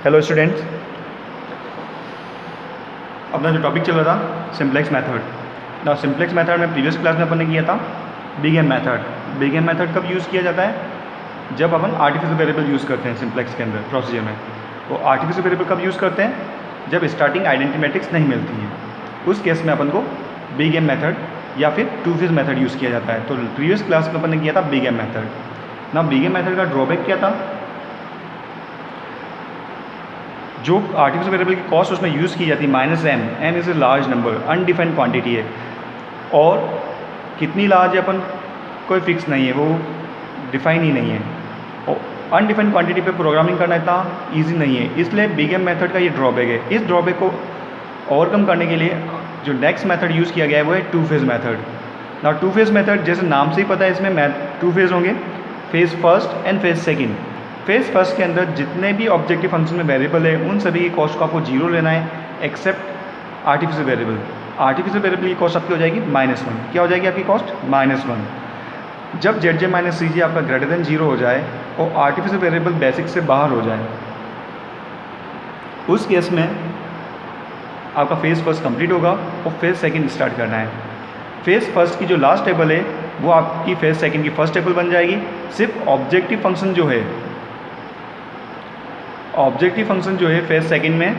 Hello students, अपना जो topic चल रहा था सिंप्लेक्स मेथड। ना सिंप्लेक्स मेथड में प्रीवियस क्लास में अपन ने किया था big M method. Big M method कब यूज़ किया जाता है? जब अपन आर्टिफिशियल वेरिएबल यूज़ करते हैं सिंप्लेक्स के अंदर प्रोसीजर में। तो आर्टिफिशियल वेरिएबल कब यूज़ करते हैं? जब स्टार्टिंग आइडेंटिटी मैट्रिक्स नहीं मिलती है, उस केस में अपन को बिग एम मेथड या फिर टू फेज मेथड यूज़ किया जाता है। तो प्रीवियस क्लास में अपन ने किया था बिग एम मेथड। ना बिग एम मेथड का ड्रॉबैक क्या था? जो आर्टिफिशियल वेरिएबल की कॉस्ट उसमें यूज़ की जाती है -m। m is a large number, undefined quantity है, और कितनी लार्ज है अपन कोई फिक्स नहीं है, वो डिफाइन ही नहीं है। और अनडिफाइंड क्वांटिटी पे प्रोग्रामिंग करना इतना ईजी नहीं है, इसलिए बिग एम मेथड का ये ड्रॉबैक है। इस ड्रॉबैक को ओवरकम करने के लिए जो नेक्स्ट मेथड यूज़ किया गया है वो है टू फेज मेथड। ना टू फेज मेथड जैसे नाम से ही पता है, इसमें टू फेज होंगे, phase first and phase second. Phase first के अंदर जितने भी ऑब्जेक्टिव फंक्शन में वेरिएबल है उन सभी की कॉस्ट को आपको जीरो लेना है, except artificial variable. Artificial variable की कॉस्ट आपकी हो जाएगी -1। क्या हो जाएगी आपकी कॉस्ट? -1। जब जेड जे माइनस सी जे आपका ग्रेटर देन जीरो हो जाए और आर्टिफिशियल वेरिएबल बेसिक से बाहर हो जाए, उस केस में आपका फेज़ फर्स्ट कंप्लीट होगा और फेज़ सेकंड स्टार्ट करना है। फेज़ फर्स्ट की जो लास्ट टेबल है वो आपकी फेज़ सेकंड की फर्स्ट टेबल बन जाएगी। सिर्फ ऑब्जेक्टिव फंक्शन जो है, ऑब्जेक्टिव फंक्शन जो है फेज़ सेकंड में,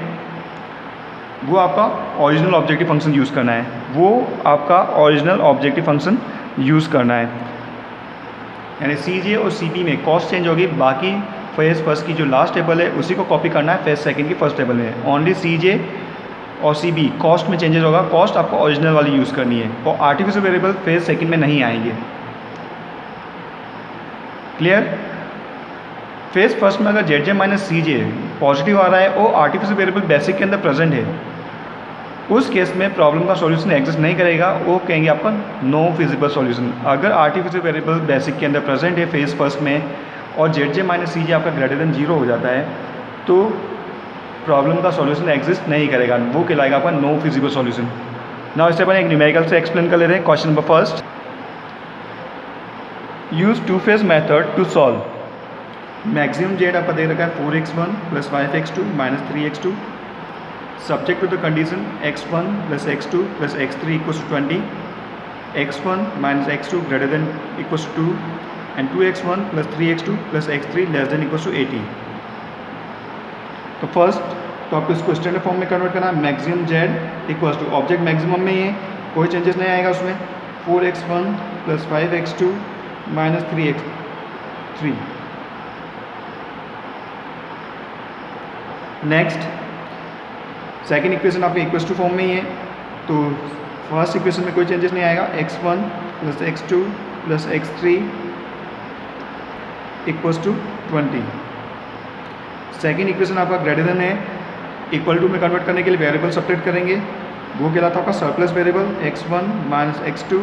वो आपका ओरिजिनल ऑब्जेक्टिव फंक्शन यूज़ करना है। वो आपका ओरिजिनल ऑब्जेक्टिव फंक्शन यूज़ करना है, यानी सी जे और सी पी में कॉस्ट चेंज होगी। बाकी फेज़ फर्स्ट की जो लास्ट टेबल है उसी को कॉपी करना है फेज़ सेकंड की फर्स्ट टेबल में। ओनली सी जे और सी बी कॉस्ट में चेंजेस होगा, कॉस्ट आपको ओरिजिनल वाली यूज़ करनी है, और आर्टिफिशियल वेरिएबल फेज़ सेकंड में नहीं आएंगे। क्लियर? फेज़ फर्स्ट में अगर जेड जे माइनस सी जे पॉजिटिव आ रहा है और आर्टिफिशियल वेरिएबल बेसिक के अंदर प्रेजेंट है, उस केस में प्रॉब्लम का सॉल्यूशन एग्जिस्ट नहीं करेगा, वो कहेंगे आपका नो फिजिबल सॉल्यूशन। अगर आर्टिफिशियल वेरिएबल बेसिक के अंदर प्रेजेंट है फेज़ फर्स्ट में और जेड जे माइनस सी जे आपका ग्रेटर देन जीरो हो जाता है, तो प्रॉब्लम का सॉल्यूशन एग्जिस्ट नहीं करेगा, वो कहलाएगा आपका नो फिजिबल सॉल्यूशन। ना इससे अपन एक न्यूमेरिकल से एक्सप्लेन कर ले रहे हैं। Question number first, use two phase method to solve. Maximum Z आपका दे रखा है 4x1 + 5x2 - 3x2, subject to the condition x1 + x2 + x3 = 20, x1 - x2 > 2 and 2x1 + 3x2 + x3 <= 80। तो फर्स्ट तो आपको इसको स्टैंडर्ड फॉर्म में कन्वर्ट करना है। Maximum Z equals to object maximum में ही है, कोई चेंजेस नहीं आएगा उसमें, 4x1 + 5x2 - 3x3। Next second equation आपके इक्वल्स टू फॉर्म में ही है, तो फर्स्ट इक्वेशन में कोई चेंजेस नहीं आएगा। x1 + x2 + x3 = 20। Second equation आपका ग्रेटर देन है, इक्वल टू में कन्वर्ट करने के लिए वेरिएबल सब्ट्रैक्ट करेंगे, वो कहलाता है आपका surplus variable. x1 - x2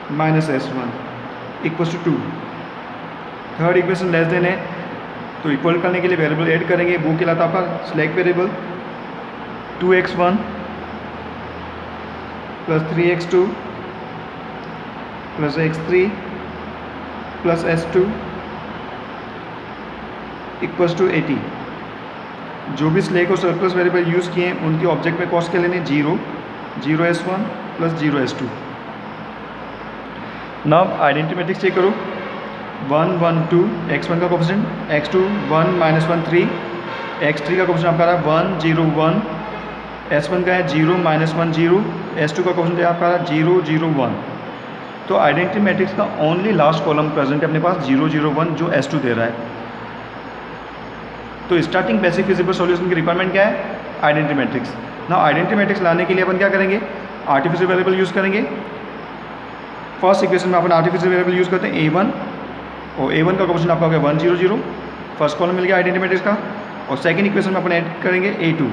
- s1 = 2। Third equation less than है, तो इक्वल करने के लिए वेरिएबल ऐड करेंगे, वो कहलाता है आपका slack variable. 2x1 + 3x2 + x3 + s2 = 80। जो भी स्लैक और सरप्लस वेरिएबल यूज़ किए हैं उनके ऑब्जेक्ट में कॉस्ट क्या लेने? 0 0s1 + 0s2। Now identity matrix check करो। 1 1 2 x1 का कोफिशिएंट, x2 1 - 1 3, x3 का कोफिशिएंट आपका आ रहा है 1 0 1, s1 का है 0 - 1 0, s2 का कोफिशिएंट आपका आ रहा है 0 0 1। तो आइडेंटिटी मैट्रिक्स का ओनली लास्ट कॉलम प्रेजेंट है अपने पास 0 0 1, जो s2 दे रहा है। तो स्टार्टिंग बेसिक फिजिबल सॉल्यूशन की रिक्वायरमेंट क्या है? Identity matrix. ना आइडेंटिटी मैट्रिक्स लाने के लिए अपन क्या करेंगे? आर्टिफिशियल वेरिएबल यूज़ करेंगे। फर्स्ट इक्वेशन में अपन आर्टिफिशियल वेरिएबल यूज़ करते हैं a1, और a1 का कोफिशिएंट आपका हो गया 1 0 0, फर्स्ट कॉलम मिल गया आइडेंटिटी मैट्रिक्स का। और सेकंड इक्वेशन में अपन ऐड करेंगे a2,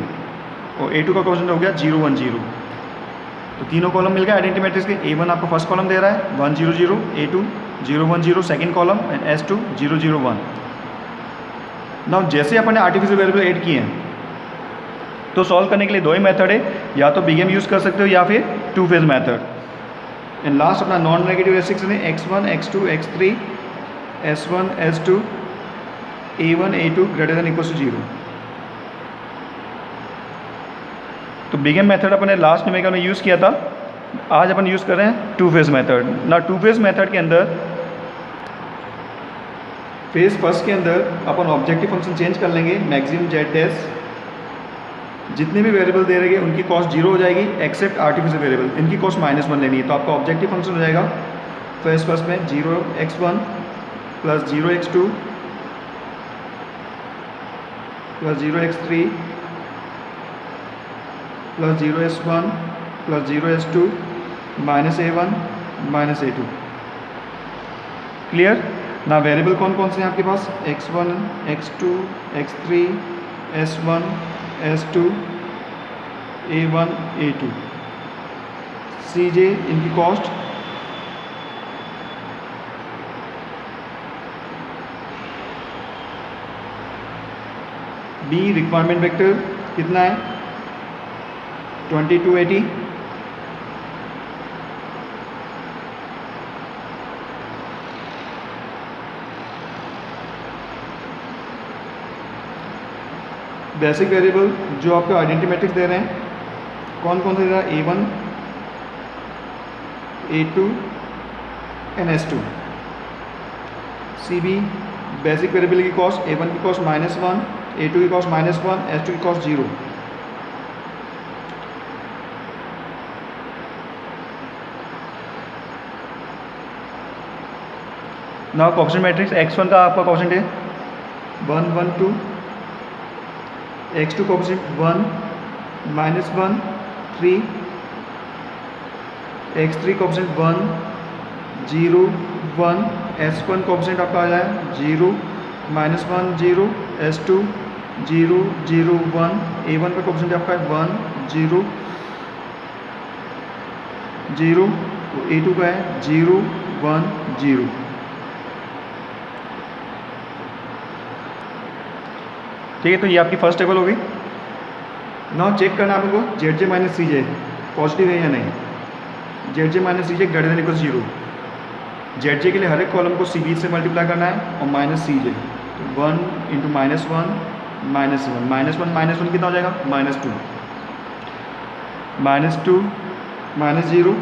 और a2 का कोफिशिएंट हो गया 0 1 0। तो तीनों कॉलम मिल गए आइडेंटिटी मैट्रिक्स के। a1 आपका फर्स्ट कॉलम दे रहा है 1 0 0, a2 0 1 0 second column, and s2 0 0 1। Now जैसे अपन ने आर्टिफिशियल वेरिएबल ऐड किए हैं, तो सॉल्व करने के लिए दो ही मेथड है, या तो बिग एम यूज़ कर सकते हो या फिर to phase method. And last अपना नॉन नेगेटिव रेस्ट्रिक्शन है x1 x2 x3 s1 s2 a1 a2 > 0। तो बिगेन मेथड अपने लास्ट न्यूमेरिकल में यूज़ किया था, आज अपन यूज़ कर रहे हैं टू फेज़ मेथड ना। टू फेज़ मेथड के अंदर फेज़ फर्स्ट के अंदर अपन ऑब्जेक्टिव फंक्शन चेंज कर लेंगे, मैक्सिमम जेड डैश, जितने भी वेरिएबल दे रहेंगे उनकी कॉस्ट 0 हो जाएगी एक्सेप्ट आर्टिफिशियल वेरिएबल, इनकी कॉस्ट -1 लेनी है। तो आपका ऑब्जेक्टिव फंक्शन हो जाएगा फेज़ फर्स्ट में 0x1 + 0x2 + 0x3 + 0s1 + 0s2 -a1 -a2। Clear ना। वेरिएबल कौन कौन से हैं आपके पास, x1 x2 x3 s1 s2 a1 a2 cj, इनकी कॉस्ट b रिक्वायरमेंट वेक्टर कितना है 2280, बेसिक वेरिएबल जो आपको आइडेंटिटी मैट्रिक्स दे रहे हैं कौन कौन सा दे रहा है, a1 a2 and s2। cb basic variable की कॉस्ट a1 की कॉस्ट -1, a2 की कॉस्ट -1, s2 की cost 0। Now coefficient matrix x1 का आपका कोएफिशिएंट है 1 1 2, x2 coefficient 1 -1 3, x3 coefficient 1 0 1, s1 coefficient आपका आ जाए 0 -1 0, s2 0 0 1, a1 का कोएफिशिएंट आपका है 1 0 0, a2 का है 0 1 0। ठीक है, तो ये आपकी फर्स्ट टेबल होगी। नाउ चेक करना आपको जेड जे माइनस सी जे पॉजिटिव है या नहीं। जेड जे माइनस सी जे ग्रेटर देन इक्वल 0। जेड जे के लिए हर एक कॉलम को सी बी से मल्टीप्लाई करना है और माइनस सी जे, तो 1 × -1 -1 -1 कितना हो जाएगा -2 -2 -0।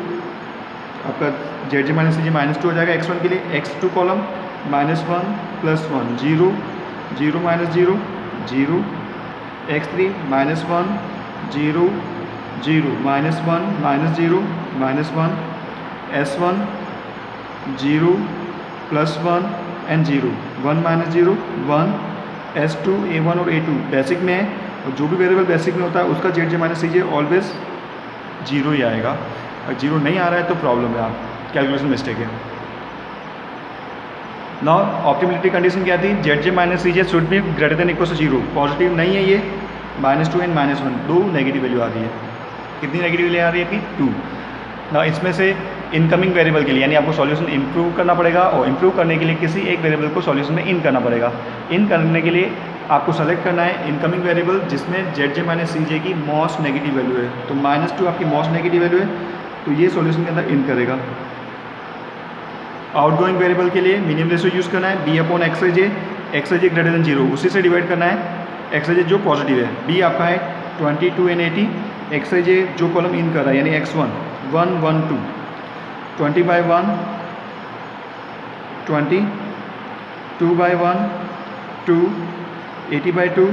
आपका जेड जे माइनस सी जे -2 हो जाएगा x1 के लिए। x2 column -1 + 1 0 0 -0 0, x3 -1 0 0 -1 -0 -1, s1 0 +1 and 0 1 -0 1, s2 a1 और a2 बेसिक में है, और जो भी वेरिएबल बेसिक में होता है उसका जेड जे माइनस सी जे ऑलवेज 0 ही आएगा। और 0 नहीं आ रहा है तो प्रॉब्लम है, आप कैलकुलेशन मिस्टेक है। नाउ ऑप्टिमलिटी कंडीशन क्या थी, Z J minus C J should be greater than equal to 0। Positive नहीं है ये, -2 एंड -1 दो नेगेटिव वैल्यू आ रही है। कितनी नेगेटिव वैल्यू आ रही है आपकी 2। ना इसमें से इनकमिंग वेरिएबल के लिए यानी आपको सॉल्यूशन इंप्रूव करना पड़ेगा, और इंप्रूव करने के लिए किसी एक वेरिएबल को सॉल्यूशन में इन करना पड़ेगा। इन करने के लिए आपको सेलेक्ट करना है इनकमिंग वेरिएबल जिसमें जेड जे माइनस सी जे की मोस्ट नेगेटिव वैल्यू है। तो -2 आपकी मोस्ट नेगेटिव वैल्यू है, तो ये सॉल्यूशन के अंदर इन करेगा। आउटगोइंग वेरिएबल के लिए मिनिमम रेशियो यूज़ करना है b/xij, xij ग्रेटर देन 0, उसी से डिवाइड करना है xij जो पॉजिटिव है। b आपका है 22 and 80, xij जो कॉलम इन कर रहा है यानी x1 1 1 2, 20/1 20, 2/1 2, 80/2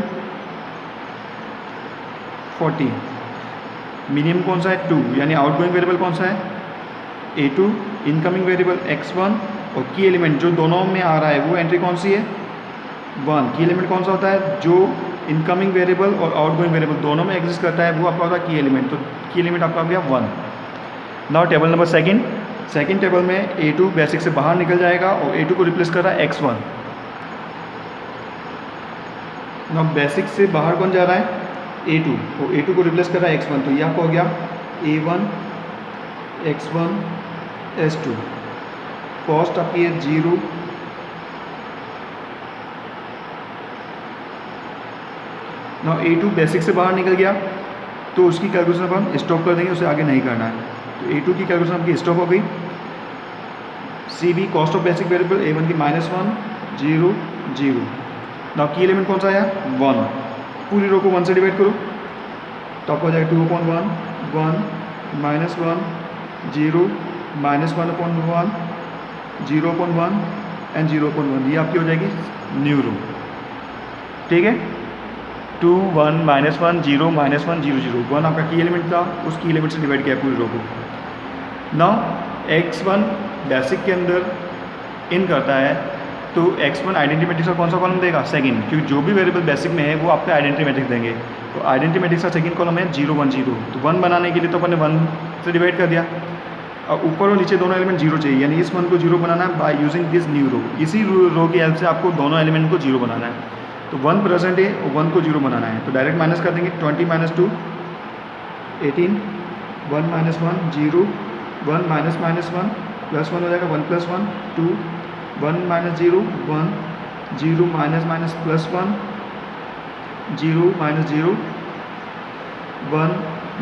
40। मिनिमम कौन सा है 2, यानी आउटगोइंग वेरिएबल कौन सा है a2, इनकमिंग वेरिएबल x1, और की एलिमेंट जो दोनों में आ रहा है वो एंट्री कौन सी है 1। की एलिमेंट कौन सा होता है जो इनकमिंग वेरिएबल और आउटगोइंग वेरिएबल दोनों में एग्जिस्ट करता है, वो आपका होता है की एलिमेंट। तो की एलिमेंट आपका आ गया 1। Now table number second table में a2 बेसिक से बाहर निकल जाएगा और a2 को रिप्लेस कर रहा है x1। नाउ बेसिक से बाहर कौन जा रहा है a2, और a2 को रिप्लेस कर रहा है x1, तो ये आपको हो गया a1 x1 s2। कॉस्ट आपकी है 0 ना। a2 बेसिक से बाहर निकल गया तो उसकी कैलकुलेशन अपन स्टॉप कर देंगे, उसे आगे नहीं करना है। तो a2 की कैलकुलेशन आपकी स्टॉप हो गई। cb cost of basic variable a1 की -1 0 0। ना की एलिमेंट कौन सा आया 1, पूरी रो को 1 से डिवाइड करो, तो आपको हो जाएगा 2/1 1 -1 0 -1/1 0/1 एंड 0/1। ये आपकी हो जाएगी न्यू रो। ठीक है, 2 1 -1 0 -1 0 0 1 आपका की एलिमेंट था, उस की एलिमेंट से डिवाइड किया पूरी रो को। नाउ x1 बेसिक के अंदर इन करता है, तो x1 आइडेंटिटी मैट्रिक्स का कौन सा कॉलम देगा? सेकंड, क्योंकि जो भी वेरिएबल बेसिक में है वो आपका आइडेंटिटी मैट्रिक्स देंगे। तो आइडेंटिटी मैट्रिक्स का सेकंड कॉलम है 0 1 0। तो 1 बनाने के लिए तो अपन ने 1 से डिवाइड कर दिया। अब ऊपर और नीचे दोनों एलिमेंट 0 चाहिए, यानी इस 1 को 0 बनाना है by using this new row. इसी रो की हेल्प से आपको दोनों एलिमेंट को 0 बनाना है। तो 1 प्रेजेंट है और 1 को 0 बनाना है, तो डायरेक्ट माइनस कर देंगे। 20 - 2 18 1 - 1 0 1 -1 +1 हो जाएगा 1 + 1 2 1 - 0 1 0 -+ +1 0 - 0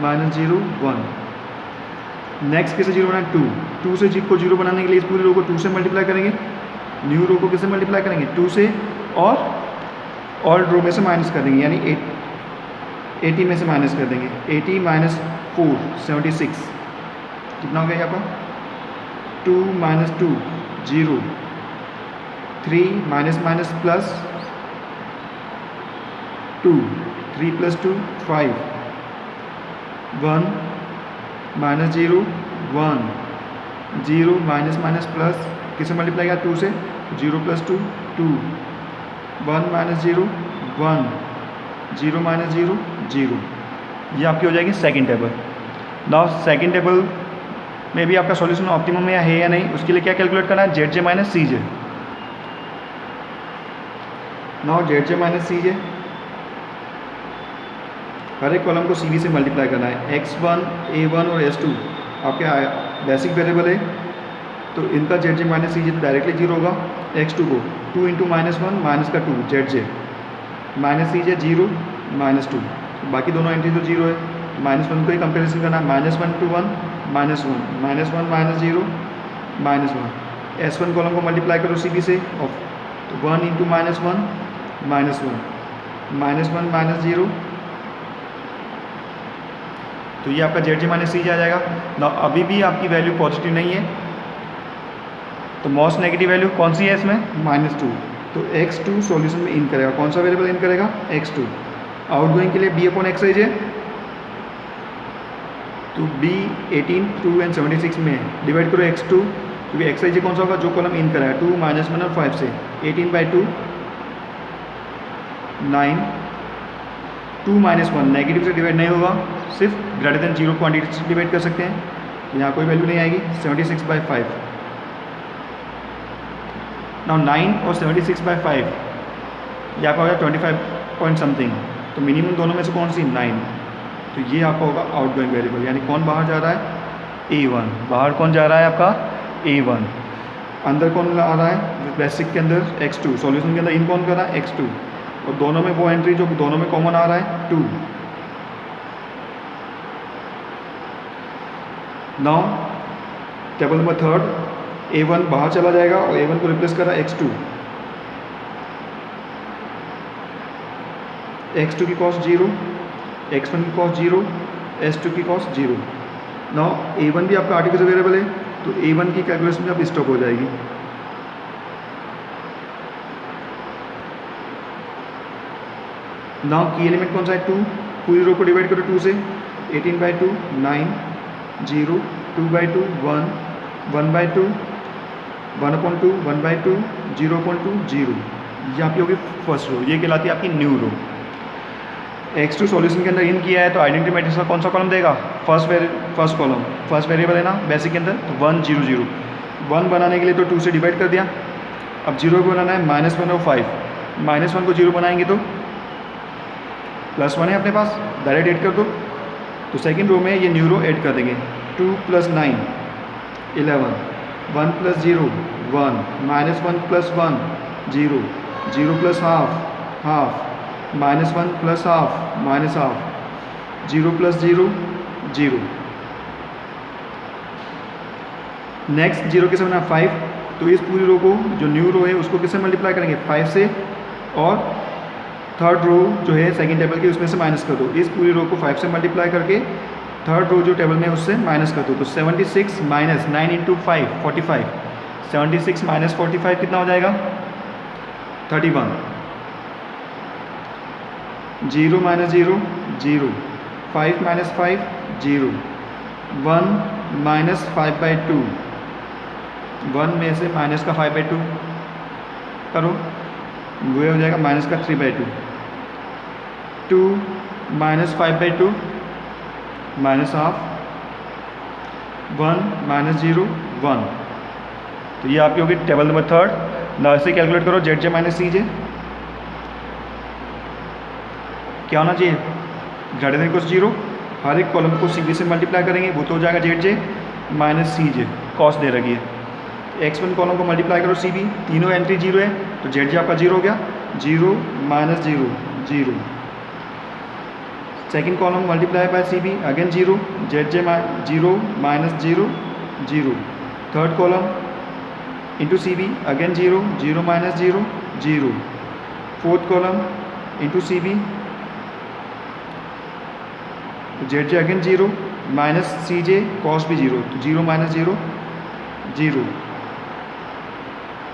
1 - 0 1। नेक्स्ट किसे 0 बनाए? 2 से को 0 बनाने के लिए इस पूरी रो को 2 से मल्टीप्लाई करेंगे। न्यू रो को किससे मल्टीप्लाई करेंगे? 2 से, और रो में से माइनस कर देंगे, यानी 80 में से माइनस कर देंगे। 80 - 4 76 कितना हो गया आपका? 2 - 2 0 3 - +2 3 + 2 5 1 - 0 1 0 प्लस किसे मल्टीप्लाई किया? 2 से 0 + 2 2 1 - 0 1 0 - 0 0। ये आपकी हो जाएगी second table. Now second table में भी आपका सॉल्यूशन ऑप्टिमम में है या नहीं, उसके लिए क्या कैलकुलेट करना है? ZJ - CJ। Now ZJ - CJ, हर एक कॉलम को CV से मल्टीप्लाई करना है। x1 a1 और s2 आपके बेसिक वेरिएबल है, तो इनका ZJ - CJ तो डायरेक्टली 0 होगा। x2 को 2 × -1 माइनस का 2 ZJ -CJ 0 -2, बाकी दोनों एंट्री तो 0 है। -1 को ही कंपेरिजन करना है। -1 × 1 -1 -1 - 0 -1। s1 कॉलम को मल्टीप्लाई करो CV से, और 1 × -1 -1 -1 -0, तो ये आपका ZJ - CJ आ जाएगा ना। अभी भी आपकी वैल्यू पॉजिटिव नहीं है, तो मोस्ट नेगेटिव वैल्यू कौन सी है इसमें? -2। तो x2 सॉल्यूशन में इन करेगा। कौन सा वेरिएबल इन करेगा? x2। आउटगोइंग के लिए b/xij है, तो b 18 2 एंड 76 में डिवाइड करो x2, क्योंकि xij कौन सा होगा? जो कॉलम इन कराया 2 - 1 और 5 से। 18/2 9 2 - 1 नेगेटिव से डिवाइड नहीं होगा, सिर्फ ग्रेटर देन 0 क्वान्टिटी से डिवाइड कर सकते हैं, यहाँ कोई वैल्यू नहीं आएगी। 76/5। नाउ 9 और 76/5 ये आपका होगा 25 पॉइंट समथिंग, तो मिनिमम दोनों में से कौन सी? 9। तो ये आपका होगा आउटगोइंग वेरिएबल, यानी कौन बाहर जा रहा है? A1। बाहर कौन जा रहा है आपका? A1। अंदर कौन आ रहा है? बेसिक के अंदर x2, सॉल्यूशन के अंदर इन कौन कर रहा है? x2, और दोनों में वो एंट्री जो दोनों में कॉमन आ रहा है 2। Now table number third, A1 बाहर चला जाएगा और A1 को रिप्लेस कर रहा है x2। x2 की कॉस्ट 0, x1 की कॉस्ट 0, s2 की कॉस्ट 0। नाउ A1 भी आपका आर्टिफिशियल वेरिएबल है, तो A1 की कैलकुलेशन भी अब स्टॉप हो जाएगी। नाउ की एलिमेंट कौन सा है? 2। पूरी रो को डिवाइड करो 2 से। 18/2 9 0 2/2 1 1/2 1/2 1/2 0/2 0। ये आपकी होगी फर्स्ट रो, ये कहलाती है आपकी न्यू रो। x2 सॉल्यूशन के अंदर इन किया है, तो आइडेंटिटी मैट्रिक्स का कौन सा कॉलम देगा? फर्स्ट कॉलम, फर्स्ट वेरिएबल है ना बेसिक के अंदर, तो 1 0 0। 1 बनाने के लिए तो 2 से डिवाइड कर दिया। अब 0 को बनाना है -1 और 5। -1 को 0 बनाएंगे तो +1 है अपने पास, डायरेक्ट ऐड कर दो। तो सेकंड रो में ये न्यू रो ऐड कर देंगे। 2 + 9 11 1 + 0 1 -1 + 1 0 0 + half half -1 + half -half 0 + 0 0। Next 0 किसे बना? 5। तो इस पूरी रो को, जो न्यू रो है, उसको किससे मल्टीप्लाई करेंगे? 5 से, और थर्ड रो जो है सेकंड टेबल की उसमें से माइनस कर दो, इस पूरी रो को 5 से मल्टीप्लाई करके थर्ड रो जो टेबल में उससे माइनस कर दो। तो 76 माइनस 9 इंटू 5 45, 76 माइनस 45 कितना हो जाएगा 31, 0 माइनस 0 0, 5 माइनस 5 0, 1 माइनस 5/2, 1 में से माइनस का 5/2 करो, वो हो जाएगा माइनस का 3/2, 2 माइनस 5/2 माइनस हाफ, 1 माइनस 0 1। तो ये आपकी होगी टेबल नंबर थर्ड। ना इसे कैलकुलेट करो जेड जे माइनस सी जे, क्या होना चाहिए ग्रेटर देन इक्वल 0, हर एक कॉलम को सी बी से मल्टीप्लाई करेंगे, वो तो हो जाएगा Z J minus C J, cost दे रखी है। x1 कॉलम को मल्टीप्लाई करो सी बी, तीनों एंट्री 0 है तो जेड जे आपका 0 हो गया, 0 minus 0 0। Second column multiply by C B, again 0, Z J 0 minus 0 0। Third column into C B, again 0 0 minus 0 0। Fourth column into C B, Z J again 0 minus C J, cost भी 0 तो 0 minus 0 0।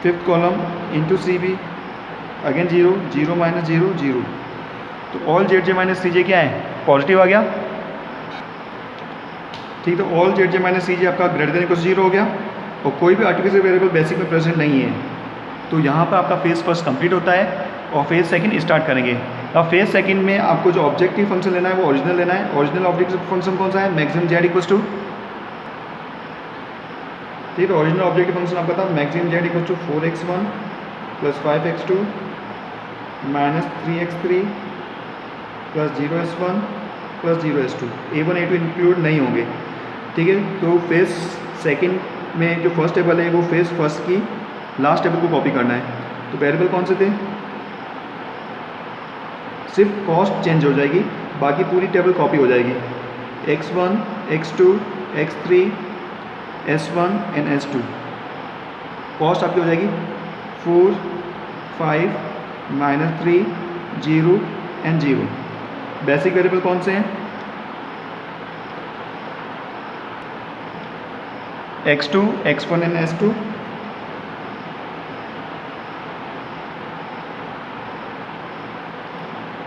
Fifth column into C B, again 0 0 minus 0 0। तो all Z J minus C जे क्या है positive आ गया, ठीक। तो all Z J minus C जे आपका greater than equal 0 हो गया और कोई भी आर्टिफिशियल वेरिएबल बेसिक में प्रेजेंट नहीं है। तो यहाँ पर आपका फेज फर्स्ट कंप्लीट होता है और फेज सेकंड स्टार्ट करेंगे। अब फेज सेकंड में आपको जो ऑब्जेक्टिव फंक्शन लेना है वो ओरिजिनल लेना है। ओरिजिनल ऑब्जेक्टिव फंक्शन कौन सा है, मैक्सिमम जेड इक्वल टू, ठीक है। ओरिजिनल ऑब्जेक्टिव फंक्शन आपका था maximum Z equal to 4x1 plus 5x2 minus 3x3 plus 0s1 plus 0s2। a1 a2 include नहीं होंगे, ठीक है। तो फेज सेकंड में जो फर्स्ट टेबल है वो फेज फर्स्ट की लास्ट टेबल को कॉपी करना है। तो वेरिएबल कौन से थे, सिर्फ कॉस्ट चेंज हो जाएगी, बाकी पूरी टेबल कॉपी हो जाएगी। x1 x2 x3 s1 and s2। Cost आपकी हो जाएगी 4 5 माइनस 3 0 एंड 0। बेसिक वेरिएबल कौन से हैं, x2 x1 and s2।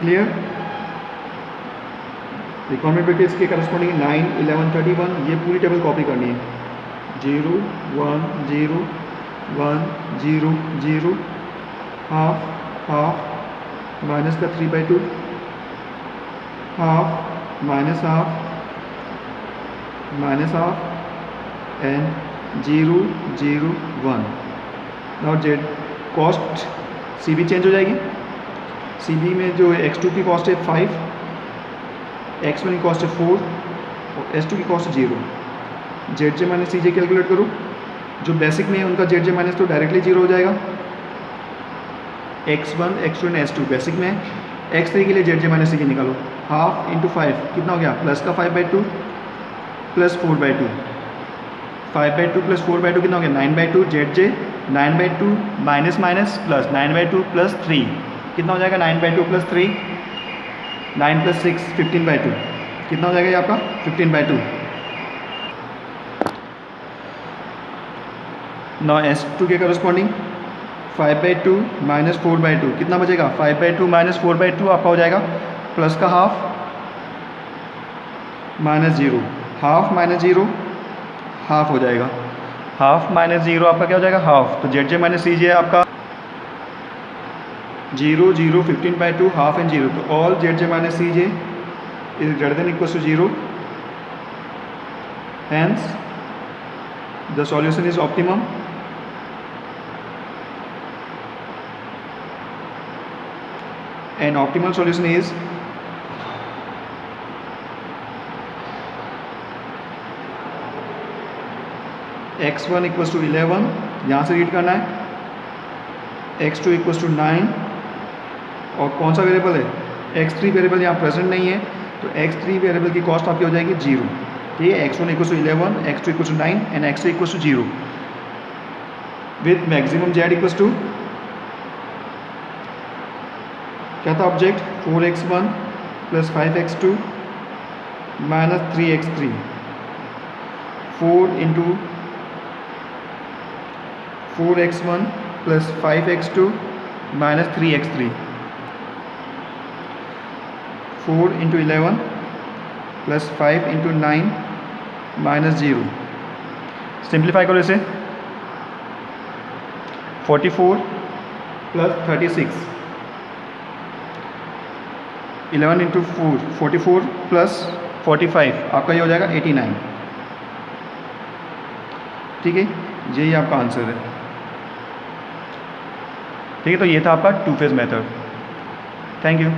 Clear. Requirement बेटे इसके करस्पॉन्डिंग 9 11 31, ये पूरी टेबल कॉपी करनी है। 0 1 0 1 0 0, हाफ हाफ माइनस का 3/2, half minus half and 0 0 1। Now Z cost C B change हो जाएगी। सी बी में जो x2 की कॉस्ट है 5, x1 की कॉस्ट है 4 और s2 की कॉस्ट है 0। जेड जे माइनस सी जे कैलकुलेट करो, जो बेसिक में है उनका जेड जे माइनस तो डायरेक्टली 0 हो जाएगा। x1 x2 and s2 basic में है। x3 के लिए जेड जे माइनस सी जे निकालो, हाफ इंटू 5 कितना हो गया, प्लस का 5/2 प्लस 4/2, 5/2 प्लस 4/2 कितना हो गया 9/2। Z J 9/2 minus minus plus 9/2 plus 3 कितना हो जाएगा 9/2 प्लस 3, 9 प्लस 6 15/2 कितना हो जाएगा ये आपका 15/2। नौ s2 के करस्पॉन्डिंग 5/2 माइनस 4/2 कितना बचेगा 5/2 माइनस 4/2 आपका हो जाएगा प्लस का half minus 0, half minus 0 half हो जाएगा, हाफ माइनस 0 आपका क्या हो जाएगा हाफ। तो जेड जे माइनस सी जे आपका 0 0 15/2 हाफ एंड 0। तो all Z J minus C J is greater than equal to 0, hence the solution is optimum and optimal solution is x1 equals to 11, यहाँ से read करना है, x2 equals to 9 और कौन सा variable है x3 वेरिएबल यहाँ प्रेजेंट नहीं है, तो x3 वेरिएबल की कॉस्ट आपकी हो जाएगी 0, ठीक है। x1 equals to 11, x2 equals to 9 and x3 equals to 0 with maximum z equals to क्या था object? 4x1 plus 5x2 minus 3x3, 4 into 4x1 plus 5x2 minus 3x3, 4 into 11 plus 5 into 9 minus 0। Simplify करो इसे, 44 plus 36, 11 into 4, 44 plus 45, आपका ये हो जाएगा 89। ठीक है, यही आपका आंसर है। ठीक है, तो ये था आपका two phase method. Thank you.